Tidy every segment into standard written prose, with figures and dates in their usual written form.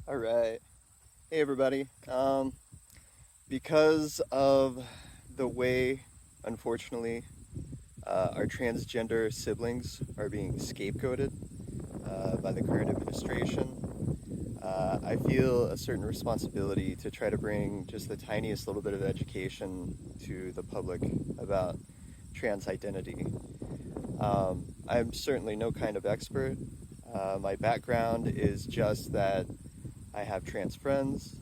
All right. Hey, everybody. Because of the way, unfortunately, our transgender siblings are being scapegoated by the current administration, I feel a certain responsibility to try to bring just the tiniest little bit of education to the public about trans identity. I'm certainly no kind of expert. My background is just that I have trans friends.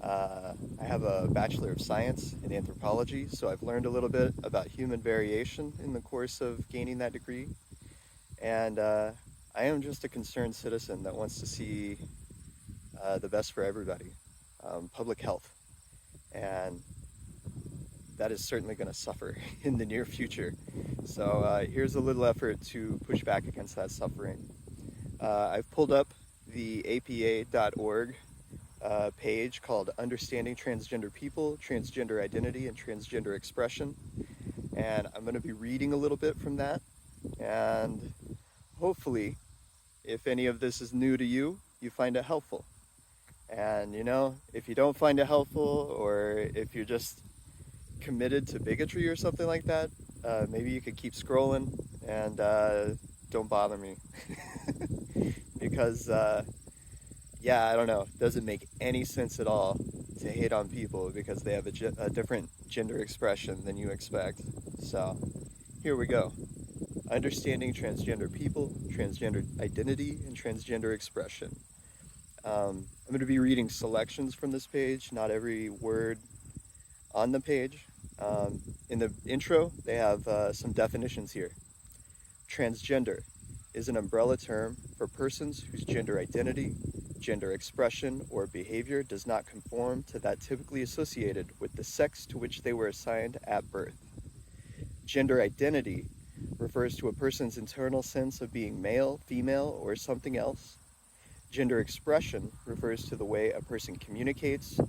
I have a Bachelor of Science in Anthropology, so I've learned a little bit about human variation in the course of gaining that degree. And I am just a concerned citizen that wants to see the best for everybody, public health. And that is certainly going to suffer in the near future. So here's a little effort to push back against that suffering. I've pulled up the APA.org page called Understanding Transgender People, Transgender Identity, and Transgender Expression. And I'm going to be reading a little bit from that. And hopefully, if any of this is new to you, you find it helpful. And if you don't find it helpful, or if you're just committed to bigotry or something like that, maybe you could keep scrolling and don't bother me. Because yeah, I don't know. It doesn't make any sense at all to hate on people because they have a different gender expression than you expect. So, here we go. Understanding transgender people, transgender identity, and transgender expression. I'm going to be reading selections from this page, not every word on the page. In the intro, they have some definitions here. Transgender is an umbrella term for persons whose gender identity, gender expression, or behavior does not conform to that typically associated with the sex to which they were assigned at birth. Gender identity refers to a person's internal sense of being male, female, or something else. Gender expression refers to the way a person communicates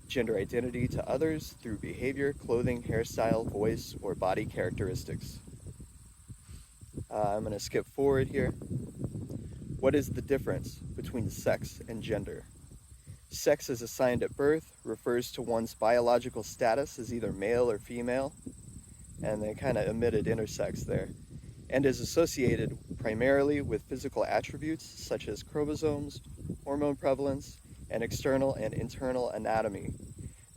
gender identity to others through behavior, clothing, hairstyle, voice, or body characteristics. I'm going to skip forward here. What is the difference between sex and gender? Sex as assigned at birth refers to one's biological status as either male or female, and they kind of omitted intersex there, and is associated primarily with physical attributes such as chromosomes, hormone prevalence, and external and internal anatomy.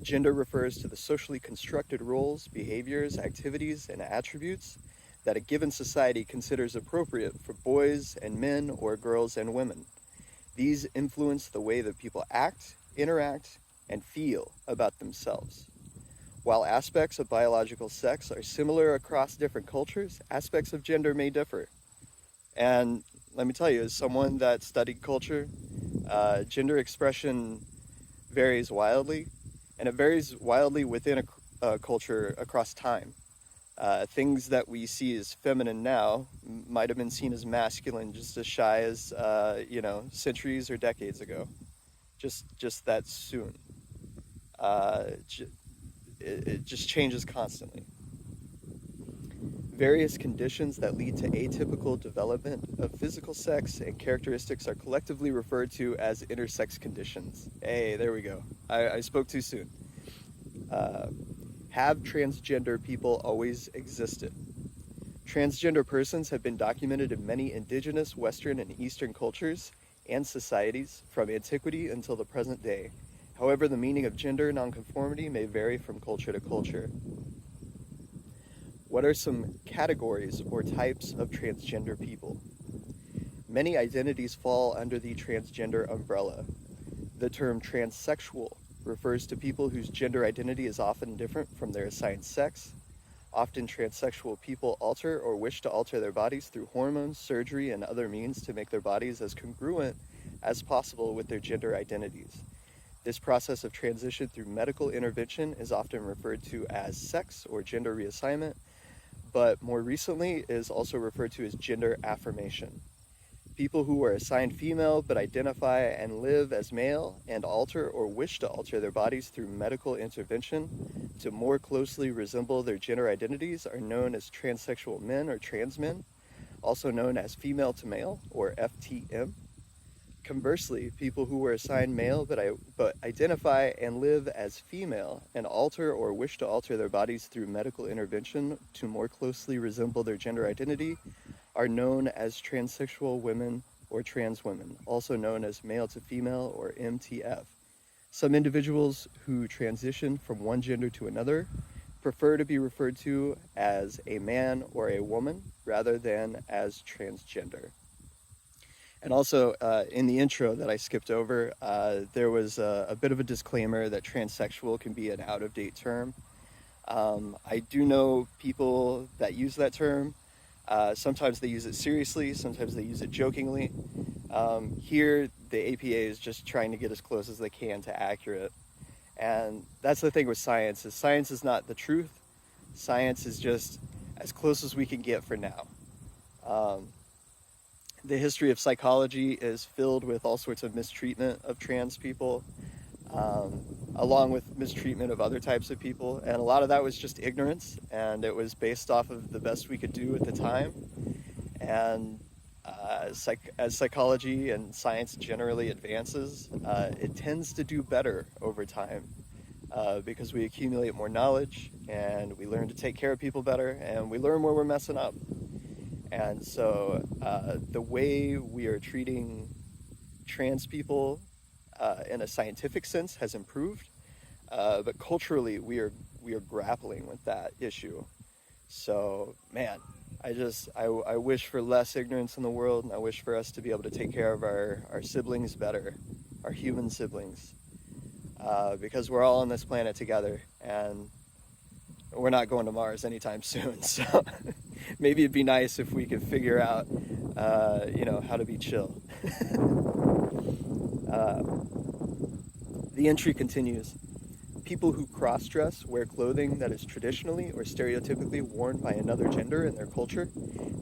Gender refers to the socially constructed roles, behaviors, activities, and attributes that a given society considers appropriate for boys and men or girls and women. These influence the way that people act, interact, and feel about themselves. While aspects of biological sex are similar across different cultures, aspects of gender may differ. And let me tell you, as someone that studied culture, gender expression varies wildly, and it varies wildly within a culture across time. Things that we see as feminine now might have been seen as masculine just as shy as centuries or decades ago. Just that soon. It just changes constantly. Various conditions that lead to atypical development of physical sex and characteristics are collectively referred to as intersex conditions. Hey, there we go. I spoke too soon. Have transgender people always existed? Transgender persons have been documented in many indigenous, Western, and Eastern cultures and societies from antiquity until the present day. However, the meaning of gender nonconformity may vary from culture to culture. What are some categories or types of transgender people? Many identities fall under the transgender umbrella. The term transsexual refers to people whose gender identity is often different from their assigned sex. Often transsexual people alter or wish to alter their bodies through hormones, surgery, and other means to make their bodies as congruent as possible with their gender identities. This process of transition through medical intervention is often referred to as sex or gender reassignment, but more recently is also referred to as gender affirmation. People who are assigned female but identify and live as male and alter or wish to alter their bodies through medical intervention to more closely resemble their gender identities are known as transsexual men or trans men, also known as female to male or FTM. Conversely, people who were assigned male but identify and live as female and alter or wish to alter their bodies through medical intervention to more closely resemble their gender identity are known as transsexual women or trans women, also known as male to female or MTF. Some individuals who transition from one gender to another prefer to be referred to as a man or a woman rather than as transgender. And also, in the intro that I skipped over, there was a bit of a disclaimer that transsexual can be an out-of-date term. I do know people that use that term. Sometimes they use it seriously, sometimes they use it jokingly. Here, the APA is just trying to get as close as they can to accurate. And that's the thing with science, is science is not the truth. Science is just as close as we can get for now. The history of psychology is filled with all sorts of mistreatment of trans people, along with mistreatment of other types of people. And a lot of that was just ignorance, and it was based off of the best we could do at the time. And as psychology and science generally advances, it tends to do better over time because we accumulate more knowledge and we learn to take care of people better and we learn where we're messing up. And so the way we are treating trans people in a scientific sense has improved, but culturally we are grappling with that issue. So, man, I wish for less ignorance in the world, and I wish for us to be able to take care of our siblings better, our human siblings, because we're all on this planet together, and we're not going to Mars anytime soon. So maybe it'd be nice if we could figure out, how to be chill. The entry continues. People who cross-dress wear clothing that is traditionally or stereotypically worn by another gender in their culture.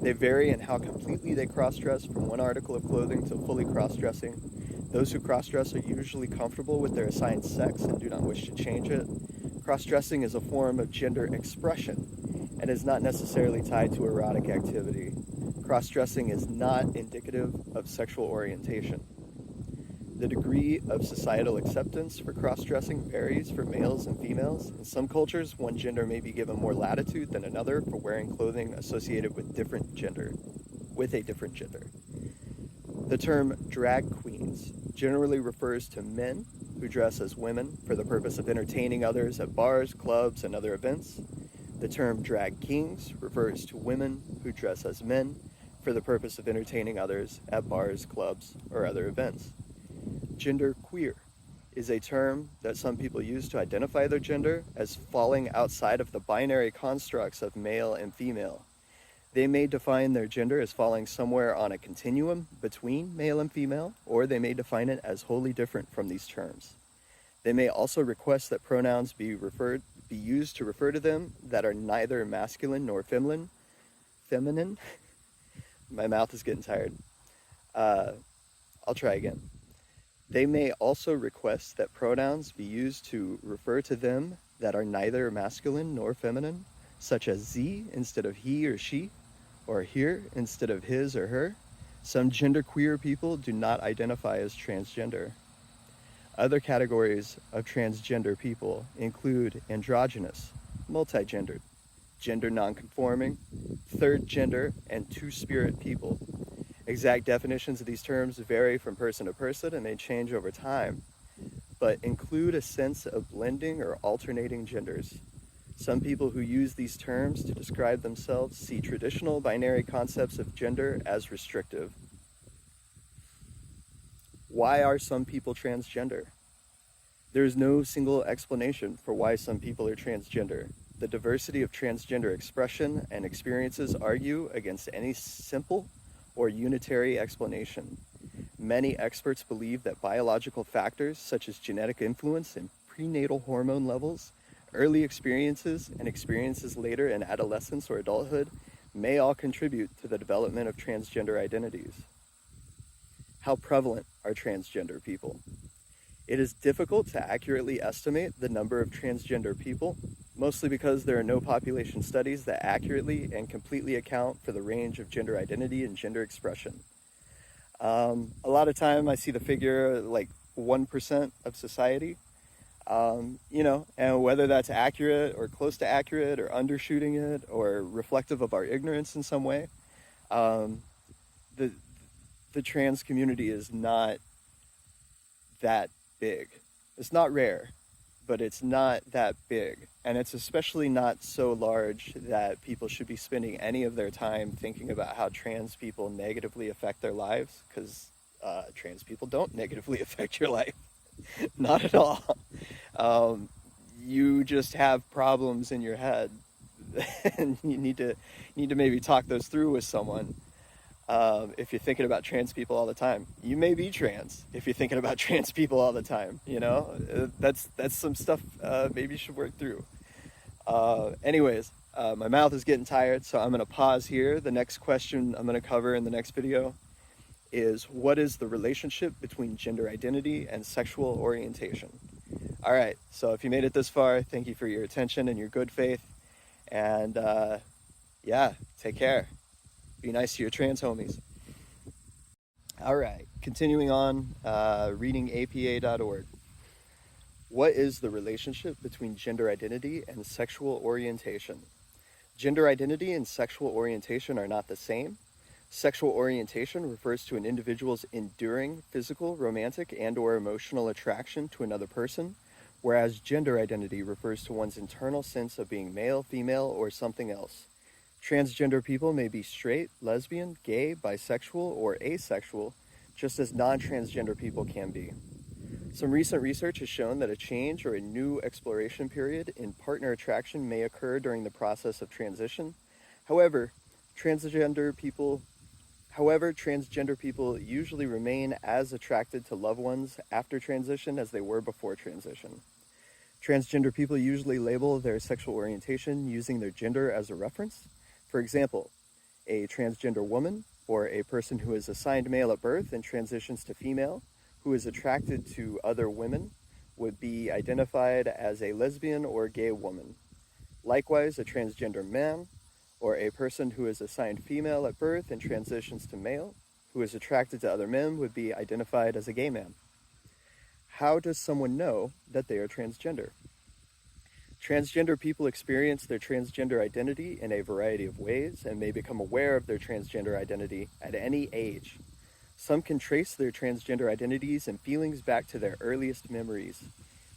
They vary in how completely they cross-dress from one article of clothing to fully cross-dressing. Those who cross-dress are usually comfortable with their assigned sex and do not wish to change it. Cross-dressing is a form of gender expression and is not necessarily tied to erotic activity. Cross-dressing is not indicative of sexual orientation. The degree of societal acceptance for cross-dressing varies for males and females. In some cultures, one gender may be given more latitude than another for wearing clothing associated with a different gender. The term drag queens generally refers to men who dress as women for the purpose of entertaining others at bars, clubs, and other events. The term drag kings refers to women who dress as men for the purpose of entertaining others at bars, clubs, or other events. Gender queer is a term that some people use to identify their gender as falling outside of the binary constructs of male and female. They may define their gender as falling somewhere on a continuum between male and female, or they may define it as wholly different from these terms. They may also request that pronouns be used to refer to them that are neither masculine nor feminine. My mouth is getting tired. I'll try again. They may also request that pronouns be used to refer to them that are neither masculine nor feminine, such as Z instead of he or she, or here instead of his or her. Some genderqueer people do not identify as transgender. Other categories of transgender people include androgynous, multigendered, gender nonconforming, third gender, and two-spirit people. Exact definitions of these terms vary from person to person and may change over time, but include a sense of blending or alternating genders. Some people who use these terms to describe themselves see traditional binary concepts of gender as restrictive. Why are some people transgender? There is no single explanation for why some people are transgender. The diversity of transgender expression and experiences argue against any simple or unitary explanation. Many experts believe that biological factors such as genetic influence and prenatal hormone levels, early experiences, and experiences later in adolescence or adulthood may all contribute to the development of transgender identities. How prevalent are transgender people? It is difficult to accurately estimate the number of transgender people, mostly because there are no population studies that accurately and completely account for the range of gender identity and gender expression. A lot of time I see the figure like 1% of society, and whether that's accurate or close to accurate or undershooting it or reflective of our ignorance in some way, um, the the trans community is not that big. It's not rare, but it's not that big. And it's especially not so large that people should be spending any of their time thinking about how trans people negatively affect their lives, because trans people don't negatively affect your life. Not at all. Um, you just have problems in your head, and you need to maybe talk those through with someone. If you're thinking about trans people all the time, you may be trans. If you're thinking about trans people all the time, that's some stuff maybe you should work through. Anyways, my mouth is getting tired, so I'm gonna pause here. The next question I'm gonna cover in the next video is, what is the relationship between gender identity and sexual orientation? All right, so if you made it this far, thank you for your attention and your good faith, and yeah, take care. Be nice to your trans homies. All right, continuing on, reading APA.org. What is the relationship between gender identity and sexual orientation? Gender identity and sexual orientation are not the same. Sexual orientation refers to an individual's enduring physical, romantic, and/or emotional attraction to another person, whereas gender identity refers to one's internal sense of being male, female, or something else. Transgender people may be straight, lesbian, gay, bisexual, or asexual, just as non-transgender people can be. Some recent research has shown that a change or a new exploration period in partner attraction may occur during the process of transition. However, transgender people usually remain as attracted to loved ones after transition as they were before transition. Transgender people usually label their sexual orientation using their gender as a reference. For example, a transgender woman, or a person who is assigned male at birth and transitions to female, who is attracted to other women, would be identified as a lesbian or gay woman. Likewise, a transgender man, or a person who is assigned female at birth and transitions to male, who is attracted to other men, would be identified as a gay man. How does someone know that they are transgender? Transgender people experience their transgender identity in a variety of ways and may become aware of their transgender identity at any age. Some can trace their transgender identities and feelings back to their earliest memories.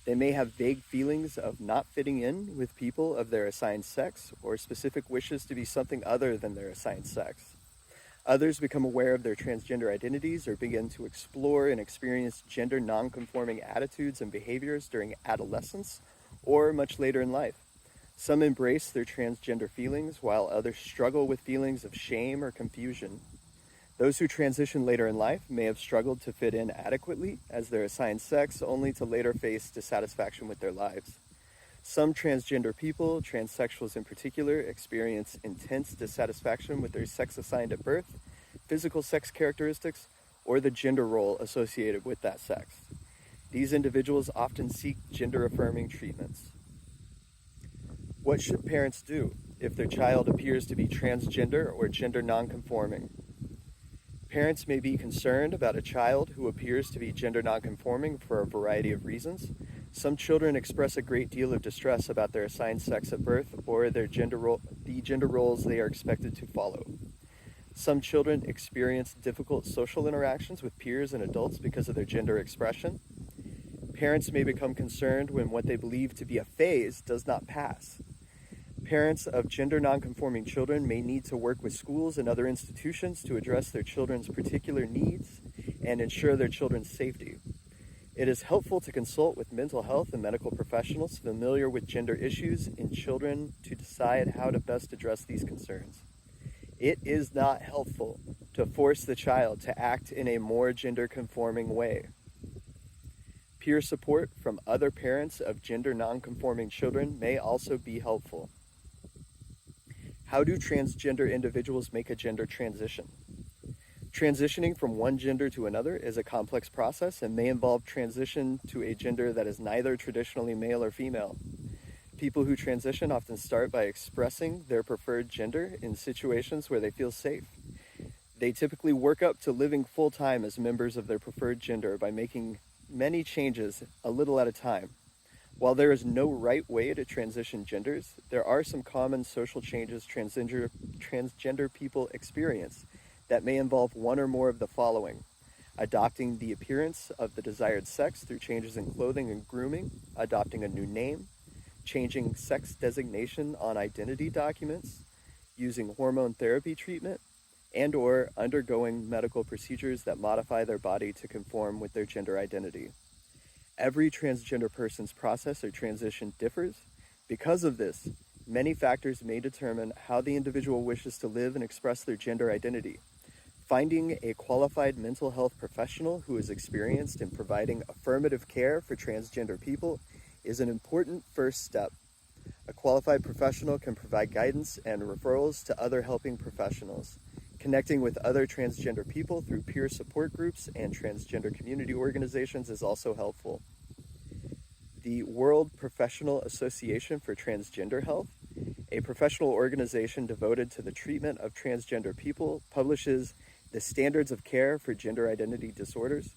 They may have vague feelings of not fitting in with people of their assigned sex, or specific wishes to be something other than their assigned sex. Others become aware of their transgender identities or begin to explore and experience gender non-conforming attitudes and behaviors during adolescence or much later in life. Some embrace their transgender feelings, while others struggle with feelings of shame or confusion. Those who transition later in life may have struggled to fit in adequately as their assigned sex, only to later face dissatisfaction with their lives. Some transgender people, transsexuals in particular, experience intense dissatisfaction with their sex assigned at birth, physical sex characteristics, or the gender role associated with that sex. These individuals often seek gender-affirming treatments. What should parents do if their child appears to be transgender or gender nonconforming? Parents may be concerned about a child who appears to be gender nonconforming for a variety of reasons. Some children express a great deal of distress about their assigned sex at birth or the gender roles they are expected to follow. Some children experience difficult social interactions with peers and adults because of their gender expression. Parents may become concerned when what they believe to be a phase does not pass. Parents of gender nonconforming children may need to work with schools and other institutions to address their children's particular needs and ensure their children's safety. It is helpful to consult with mental health and medical professionals familiar with gender issues in children to decide how to best address these concerns. It is not helpful to force the child to act in a more gender-conforming way. Peer support from other parents of gender nonconforming children may also be helpful. How do transgender individuals make a gender transition? Transitioning from one gender to another is a complex process and may involve transition to a gender that is neither traditionally male or female. People who transition often start by expressing their preferred gender in situations where they feel safe. They typically work up to living full-time as members of their preferred gender by making many changes a little at a time. While there is no right way to transition genders, there are some common social changes transgender people experience that may involve one or more of the following: adopting the appearance of the desired sex through changes in clothing and grooming, adopting a new name, changing sex designation on identity documents, using hormone therapy treatment, and or undergoing medical procedures that modify their body to conform with their gender identity. Every transgender person's process or transition differs. Because of this, many factors may determine how the individual wishes to live and express their gender identity. Finding a qualified mental health professional who is experienced in providing affirmative care for transgender people is an important first step. A qualified professional can provide guidance and referrals to other helping professionals. Connecting with other transgender people through peer support groups and transgender community organizations is also helpful. The World Professional Association for Transgender Health, a professional organization devoted to the treatment of transgender people, publishes the Standards of Care for Gender Identity Disorders,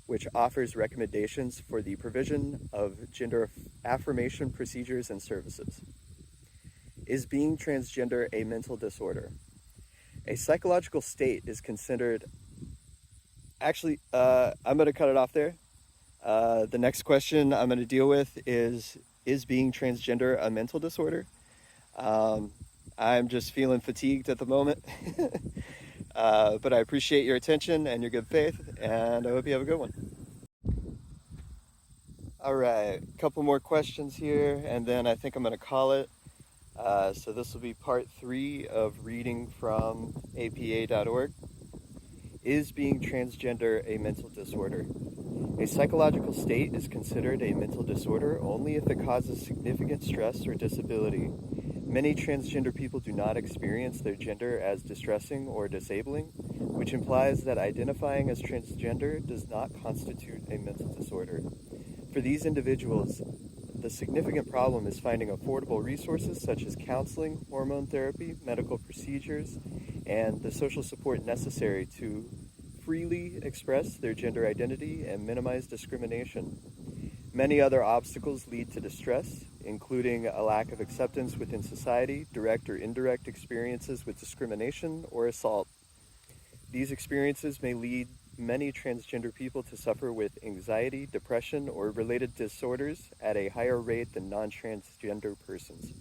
which offers recommendations for the provision of gender affirmation procedures and services. Is being transgender a mental disorder? A psychological state is considered... Actually, I'm going to cut it off there. The next question I'm going to deal with is being transgender a mental disorder? I'm just feeling fatigued at the moment. But I appreciate your attention and your good faith, and I hope you have a good one. All right, a couple more questions here, and then I think I'm going to call it. So this will be part 3 of reading from APA.org. Is being transgender a mental disorder? A psychological state is considered a mental disorder only if it causes significant stress or disability. Many transgender people do not experience their gender as distressing or disabling, which implies that identifying as transgender does not constitute a mental disorder. For these individuals, the significant problem is finding affordable resources such as counseling, hormone therapy, medical procedures, and the social support necessary to freely express their gender identity and minimize discrimination. Many other obstacles lead to distress, including a lack of acceptance within society, direct or indirect experiences with discrimination or assault. These experiences may lead many transgender people to suffer with anxiety, depression, or related disorders at a higher rate than non-transgender persons.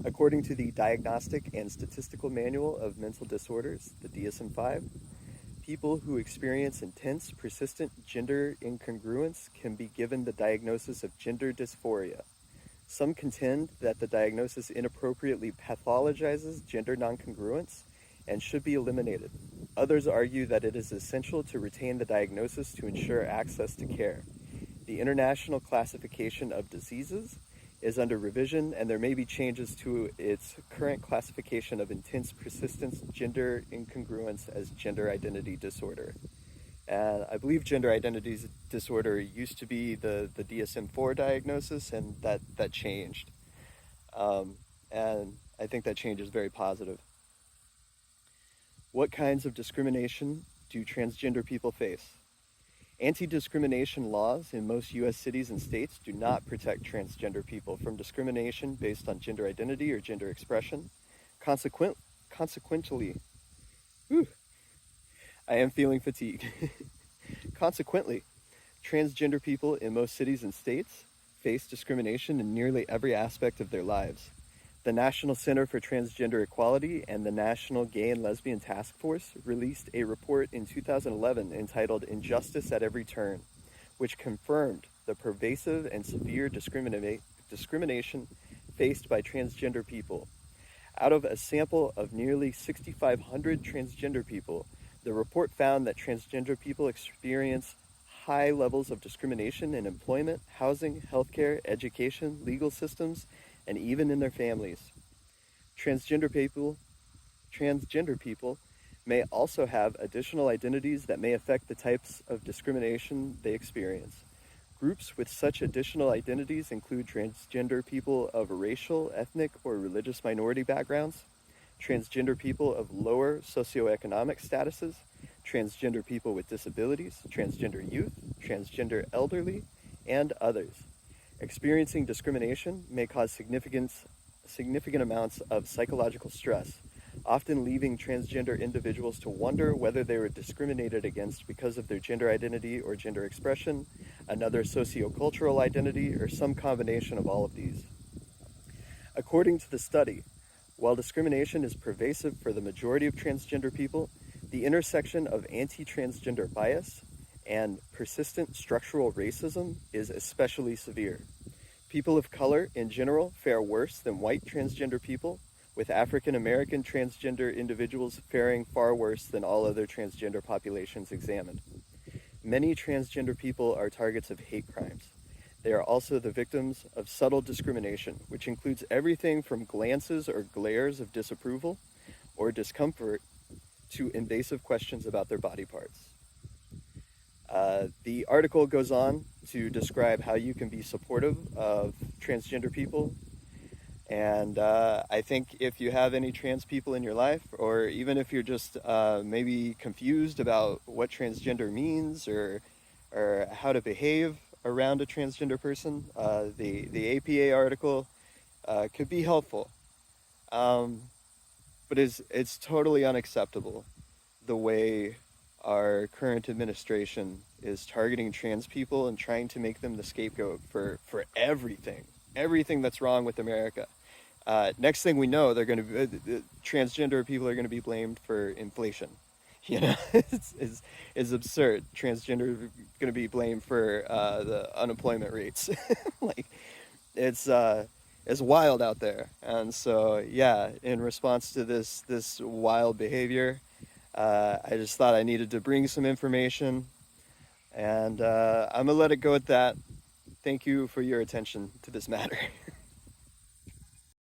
According to the Diagnostic and Statistical Manual of Mental Disorders, the DSM-5, people who experience intense, persistent gender incongruence can be given the diagnosis of gender dysphoria. Some contend that the diagnosis inappropriately pathologizes gender noncongruence and should be eliminated. Others argue that it is essential to retain the diagnosis to ensure access to care. The International Classification of Diseases is under revision, and there may be changes to its current classification of intense persistence gender incongruence as gender identity disorder. And I believe gender identity disorder used to be the DSM-4 diagnosis, and that changed. And I think that change is very positive. What kinds of discrimination do transgender people face? Anti-discrimination laws in most U.S. cities and states do not protect transgender people from discrimination based on gender identity or gender expression. Consequently, I am feeling fatigued. Consequently, transgender people in most cities and states face discrimination in nearly every aspect of their lives. The National Center for Transgender Equality and the National Gay and Lesbian Task Force released a report in 2011 entitled Injustice at Every Turn, which confirmed the pervasive and severe discrimination faced by transgender people. Out of a sample of nearly 6,500 transgender people, the report found that transgender people experience high levels of discrimination in employment, housing, healthcare, education, legal systems, and even in their families. Transgender people may also have additional identities that may affect the types of discrimination they experience. Groups with such additional identities include transgender people of racial, ethnic, or religious minority backgrounds, transgender people of lower socioeconomic statuses, transgender people with disabilities, transgender youth, transgender elderly, and others. Experiencing discrimination may cause significant amounts of psychological stress, often leaving transgender individuals to wonder whether they were discriminated against because of their gender identity or gender expression, another sociocultural identity, or some combination of all of these. According to the study, while discrimination is pervasive for the majority of transgender people, the intersection of anti-transgender bias and persistent structural racism is especially severe. People of color in general fare worse than white transgender people, with African American transgender individuals faring far worse than all other transgender populations examined. Many transgender people are targets of hate crimes. They are also the victims of subtle discrimination, which includes everything from glances or glares of disapproval or discomfort to invasive questions about their body parts. The article goes on to describe how you can be supportive of transgender people. And I think if you have any trans people in your life, or even if you're just maybe confused about what transgender means or how to behave around a transgender person, the APA article could be helpful. But it's totally unacceptable the way our current administration is targeting trans people and trying to make them the scapegoat for everything that's wrong with America. Next thing we know, they're going to transgender people are going to be blamed for inflation. You know, it's absurd. Transgender are going to be blamed for the unemployment rates. Like, it's wild out there. And so, yeah, in response to this wild behavior, I just thought I needed to bring some information, and I'm gonna let it go at that. Thank you for your attention to this matter.